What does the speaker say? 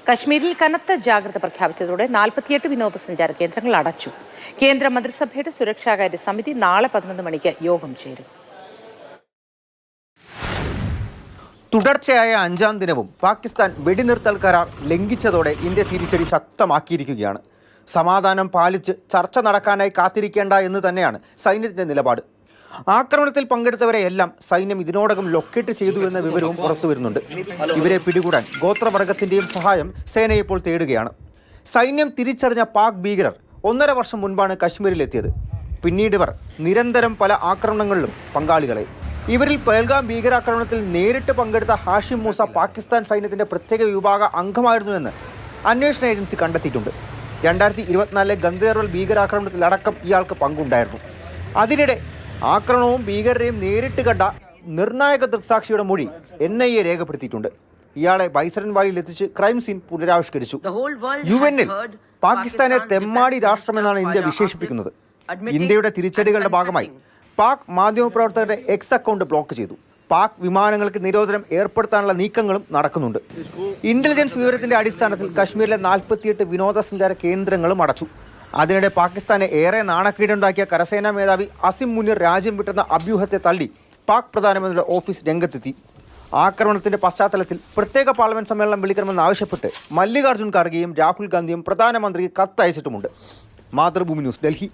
കശ്മീരിൽ കനത്ത ജാഗ്രത പ്രഖ്യാപിച്ചതോടെ 48 വിനോദസഞ്ചാര കേന്ദ്രങ്ങൾ അടച്ചു. കേന്ദ്ര മന്ത്രിസഭയുടെ സുരക്ഷാകാര്യ സമിതി നാളെ 11 മണിക്ക് യോഗം ചേരും. തുടർച്ചയായ 5-ാം ദിനവും പാകിസ്ഥാൻ വെടിനിർത്തൽ കരാർ ലംഘിച്ചതോടെ ഇന്ത്യ തിരിച്ചടി ശക്തമാക്കിയിരിക്കുകയാണ്. സമാധാനം പാലിച്ച് ചർച്ച നടക്കാനായി കാത്തിരിക്കേണ്ട എന്ന് തന്നെയാണ് സൈന്യത്തിന്റെ നിലപാട്. ആക്രമണത്തിൽ പങ്കെടുത്തവരെയെല്ലാം സൈന്യം ഇതിനോടകം ലൊക്കേറ്റ് ചെയ്തു എന്ന വിവരവും പുറത്തു വരുന്നുണ്ട്. ഇവരെ പിടികൂടാൻ ഗോത്രവർഗത്തിന്റെയും സഹായം സേന ഇപ്പോൾ തേടുകയാണ്. സൈന്യം തിരിച്ചറിഞ്ഞ പാക് ഭീകരർ 1.5 വർഷം മുൻപാണ് കശ്മീരിലെത്തിയത്. പിന്നീട് ഇവർ നിരന്തരം പല ആക്രമണങ്ങളിലും പങ്കാളികളായി. ഇവരിൽ പഹൽഗാം ഭീകരാക്രമണത്തിൽ നേരിട്ട് പങ്കെടുത്ത ഹാഷിം മൂസ പാകിസ്ഥാൻ സൈന്യത്തിന്റെ പ്രത്യേക വിഭാഗ അംഗമായിരുന്നുവെന്ന് അന്വേഷണ ഏജൻസി കണ്ടെത്തിയിട്ടുണ്ട്. 2024 ഗന്ദേർവൽ ഭീകരാക്രമണത്തിലടക്കം ഇയാൾക്ക് പങ്കുണ്ടായിരുന്നു. അതിനിടെ ആക്രമണവും ഭീകരരെയും നേരിട്ട് കണ്ട നിർണായക ദൃക്സാക്ഷിയുടെ മൊഴി NIA രേഖപ്പെടുത്തിയിട്ടുണ്ട്. ഇയാളെ ബൈസരൻ വാലിയിൽ എത്തിച്ച് ക്രൈം സീൻ പുനരാവിഷ്കരിച്ചു. UN-ൽ പാകിസ്ഥാനെ തെമ്മാടി രാഷ്ട്രമെന്നാണ് ഇന്ത്യ വിശേഷിപ്പിക്കുന്നത്. ഇന്ത്യയുടെ തിരിച്ചടികളുടെ ഭാഗമായി പാക് മാധ്യമപ്രവർത്തകരുടെ X അക്കൗണ്ട് ബ്ലോക്ക് ചെയ്തു. പാക് വിമാനങ്ങൾക്ക് നിരോധനം ഏർപ്പെടുത്താനുള്ള നീക്കങ്ങളും നടക്കുന്നുണ്ട്. ഇന്റലിജൻസ് വിവരത്തിന്റെ അടിസ്ഥാനത്തിൽ കശ്മീരിലെ 48 വിനോദസഞ്ചാര കേന്ദ്രങ്ങളും അടച്ചു. അതിനിടെ പാകിസ്ഥാനെ ഏറെ നാണക്കേടുണ്ടാക്കിയ കരസേനാ മേധാവി അസിം മുനീർ രാജ്യം വിട്ടുന്ന അഭ്യൂഹത്തെ തള്ളി പാക് പ്രധാനമന്ത്രിയുടെ ഓഫീസ് രംഗത്തെത്തി. ആക്രമണത്തിന്റെ പശ്ചാത്തലത്തിൽ പ്രത്യേക പാർലമെന്റ് സമ്മേളനം വിളിക്കണമെന്നാവശ്യപ്പെട്ട് മല്ലികാർജ്ജുൻ ഖാർഗെയും രാഹുൽ ഗാന്ധിയും പ്രധാനമന്ത്രിക്ക് കത്തയച്ചിട്ടുമുണ്ട്. മാതൃഭൂമി ന്യൂസ്, ഡൽഹി.